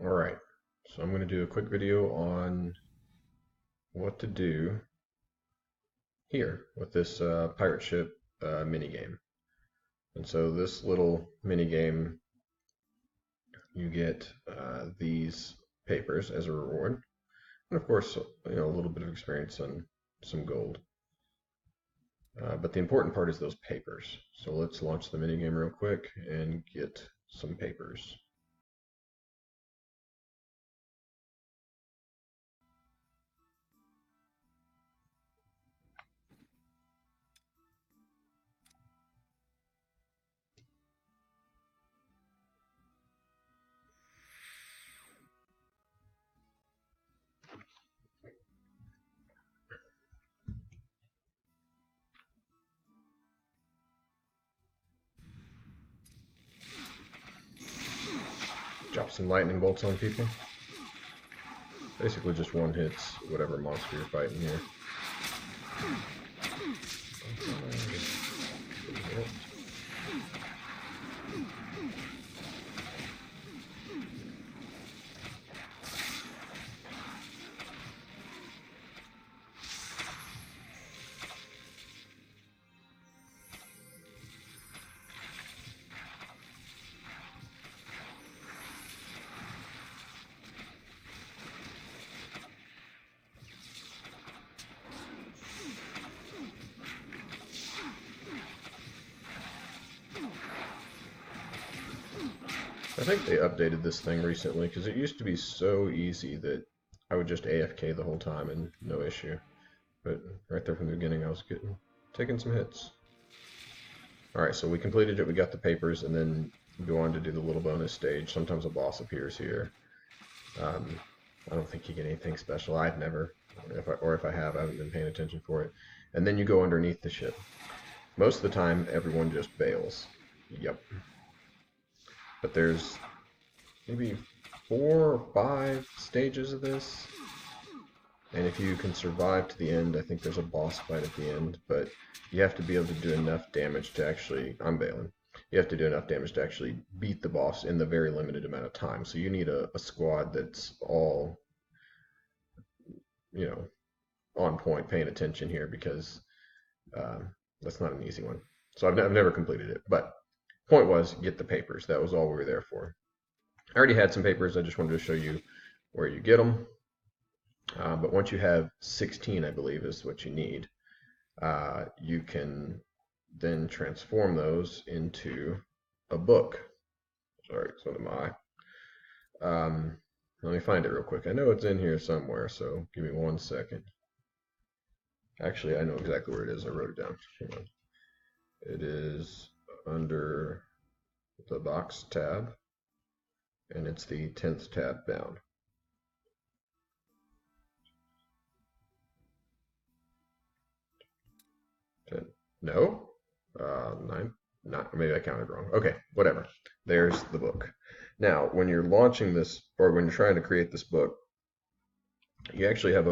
Alright, so I'm going to do a quick video on what to do here with this pirate ship mini game. And so this little mini game, you get these papers as a reward, and of course, a little bit of experience and some gold. But the important part is those papers. So let's launch the mini game real quick and get some papers. Drop some lightning bolts on people. Basically just one hits whatever monster you're fighting here. I think they updated this thing recently because it used to be so easy that I would just AFK the whole time and no issue. But right there from the beginning, I was taking some hits. Alright, so we completed it, we got the papers, and then go on to do the little bonus stage. Sometimes a boss appears here. I don't think you get anything special. I've never, if I have, I haven't been paying attention for it. And then you go underneath the ship. Most of the time, everyone just bails. Yep. But there's maybe 4 or 5 stages of this. And if you can survive to the end, I think there's a boss fight at the end, but you have to be able to do enough damage to actually, I'm bailing, you have to do enough damage to actually beat the boss in the very limited amount of time. So you need a squad that's all, you know, on point, paying attention here, because that's not an easy one. So I've never completed it, but point was, get the papers. That was all we were there for. I already had some papers. I just wanted to show you where you get them. But once you have 16, I believe, is what you need, you can then transform those into a book. Sorry, so am I. Let me find it real quick. I know it's in here somewhere, so give me 1 second. Actually, I know exactly where it is. I wrote it down. Hang on. It is under the box tab, and it's the 10th tab down. No? 9? Not, maybe I counted wrong. Okay, whatever. There's the book. Now, when you're launching this, or when you're trying to create this book, you actually have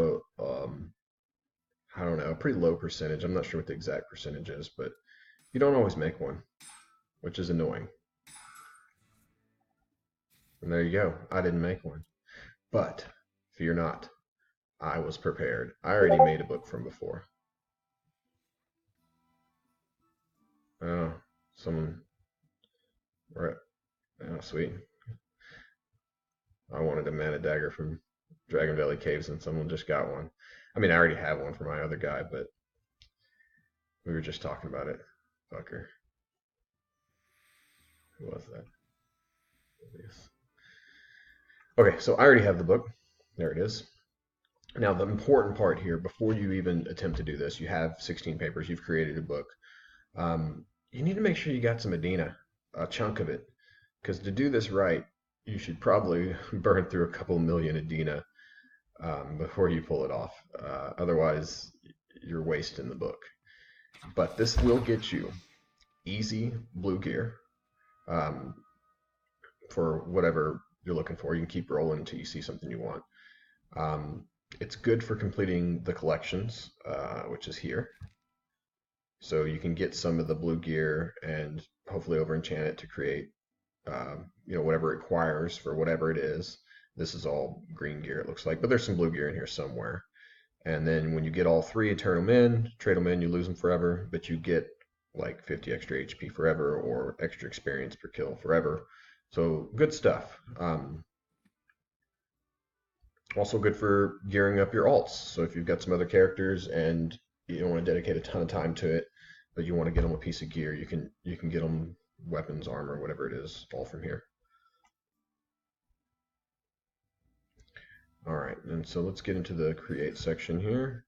I don't know, a pretty low percentage. I'm not sure what the exact percentage is, but you don't always make one, which is annoying. And there you go. I didn't make one. But fear not. I was prepared. I already made a book from before. Oh, someone. Right. Oh, sweet. I wanted a mana dagger from Dragon Valley Caves, and someone just got one. I mean, I already have one for my other guy, but we were just talking about it. Fucker. Who was that? Okay, so I already have the book. There it is. Now, the important part here, before you even attempt to do this, you have 16 papers, you've created a book. You need to make sure you got some Adina, a chunk of it. Because to do this right, you should probably burn through a couple million Adina before you pull it off. Otherwise, you're wasting the book. But this will get you easy blue gear for whatever you're looking for. You can keep rolling until you see something you want. It's good for completing the collections, which is here. So you can get some of the blue gear and hopefully over enchant it to create, whatever it requires for whatever it is. This is all green gear, it looks like, but there's some blue gear in here somewhere. And then when you get all three, turn them in, trade them in, you lose them forever, but you get like 50 extra HP forever or extra experience per kill forever. So good stuff. Also good for gearing up your alts. So if you've got some other characters and you don't want to dedicate a ton of time to it, but you want to get them a piece of gear, you can get them weapons, armor, whatever it is, all from here. All right, and so let's get into the create section here.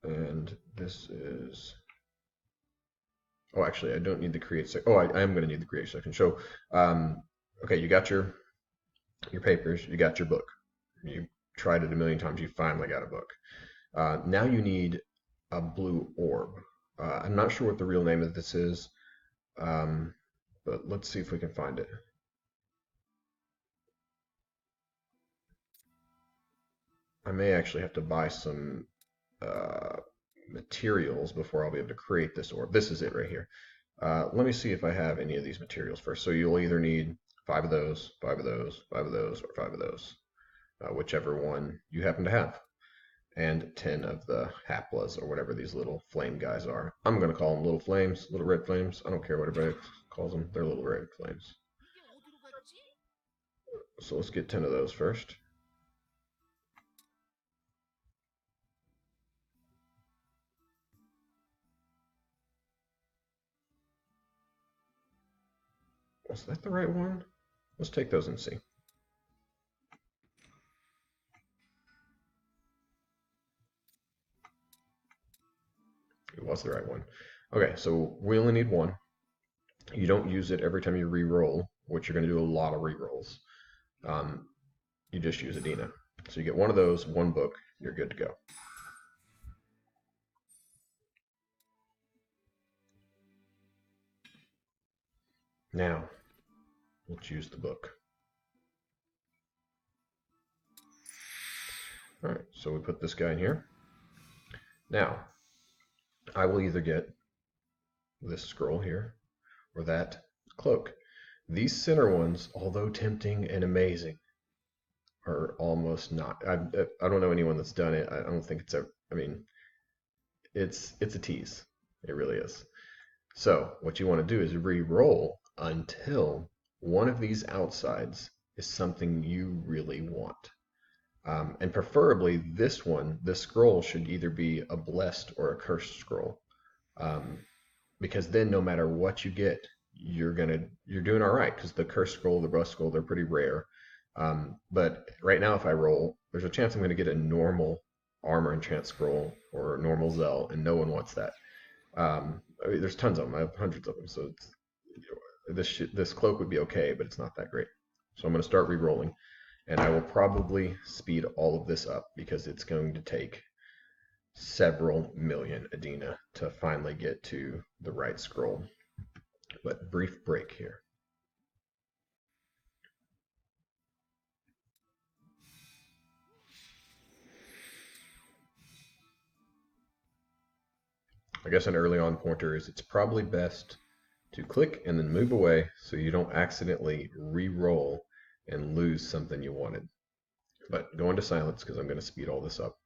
And this is, oh, actually, I don't need the create section. Oh, I am going to need the create section. So, okay, you got your papers, you got your book. You tried it a million times, you finally got a book. Now you need a blue orb. I'm not sure what the real name of this is, but let's see if we can find it. I may actually have to buy some materials before I'll be able to create this orb. This is it right here. Let me see if I have any of these materials first. So you'll either need 5 of those, 5 of those, 5 of those, or 5 of those, whichever one you happen to have. And 10 of the haplas, or whatever these little flame guys are. I'm going to call them little flames, little red flames. I don't care what everybody calls them. They're little red flames. So let's get 10 of those first. Was that the right one? Let's take those and see. It was the right one. Okay, so we only need one. You don't use it every time you re-roll, which you're going to do a lot of re-rolls. You just use Adina. So you get one of those, one book, you're good to go. Now, let's use the book. All right, so we put this guy in here. Now, I will either get this scroll here or that cloak. These center ones, although tempting and amazing, are almost not. I don't know anyone that's done it. I don't think it's ever. I mean, it's a tease. It really is. So what you want to do is re-roll until one of these outsides is something you really want. And preferably this one, this scroll should either be a blessed or a cursed scroll. Because then no matter what you get, you're doing all right, because the cursed scroll, the blessed scroll, they're pretty rare. But right now, if I roll, there's a chance I'm going to get a normal armor enchant scroll or a normal Zell, and no one wants that. I mean, there's tons of them. I have hundreds of them, so this cloak would be okay, but it's not that great. So I'm going to start re-rolling, and I will probably speed all of this up because it's going to take several million Adina to finally get to the right scroll. But brief break here. I guess an early on pointer is it's probably best to click and then move away so you don't accidentally re-roll and lose something you wanted. But go into silence because I'm going to speed all this up.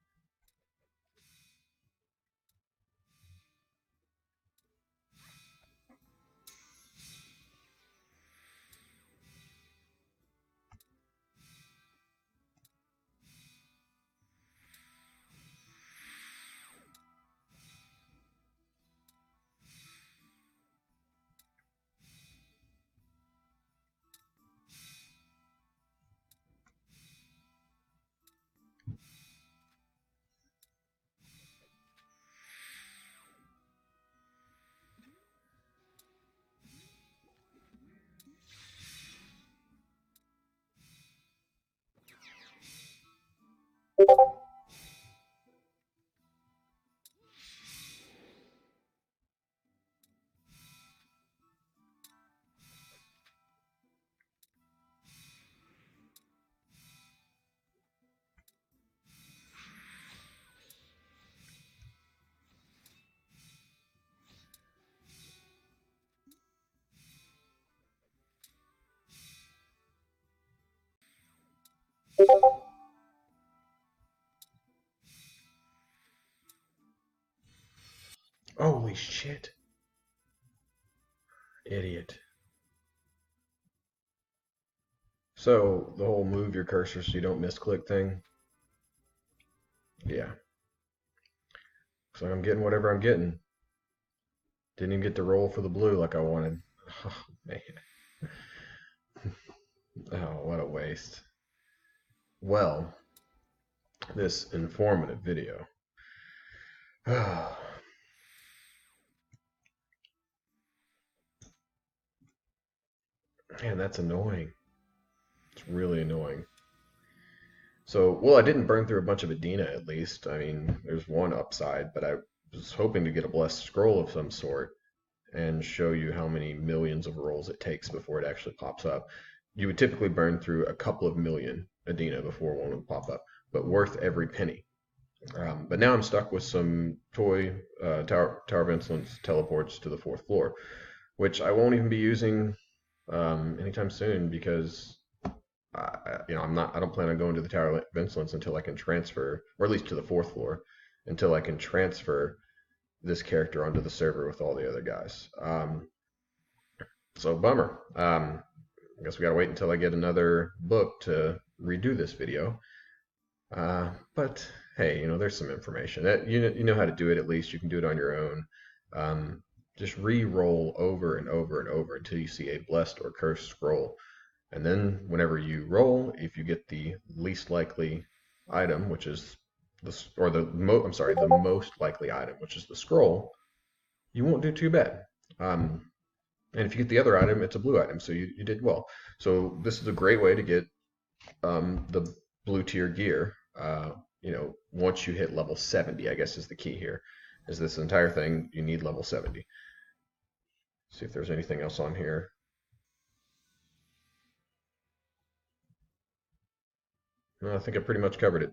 Holy shit. Idiot. So, the whole move your cursor so you don't misclick thing. Yeah. So I'm getting whatever I'm getting. Didn't even get to roll for the blue like I wanted. Oh, man. Oh, what a waste. Well, this informative video. Man, that's annoying. It's really annoying. So, well, I didn't burn through a bunch of Adina at least. I mean, there's one upside, but I was hoping to get a blessed scroll of some sort and show you how many millions of rolls it takes before it actually pops up. You would typically burn through a couple of million Adina before one would pop up, but worth every penny. But now I'm stuck with some toy Tower of Insolence teleports to the fourth floor, which I won't even be using anytime soon because I don't plan on going to the Tower of Insolence until I can transfer, or at least to the fourth floor, until I can transfer this character onto the server with all the other guys. So bummer. I guess we gotta wait until I get another book to redo this video. But hey, there's some information that you know how to do it. At least you can do it on your own. Um, just re-roll over and over and over until you see a blessed or cursed scroll. And then whenever you roll, if you get the least likely item, which is the most likely item, which is the scroll, you won't do too bad. And if you get the other item, it's a blue item, so you did well. So this is a great way to get the blue tier gear. Once you hit level 70, I guess is the key here. Is this entire thing, you need level 70. See if there's anything else on here. No, I think I pretty much covered it.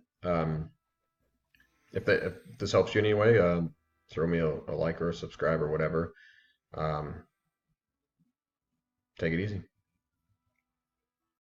If this helps you in any way, throw me a like or a subscribe or whatever. Um, Take it easy.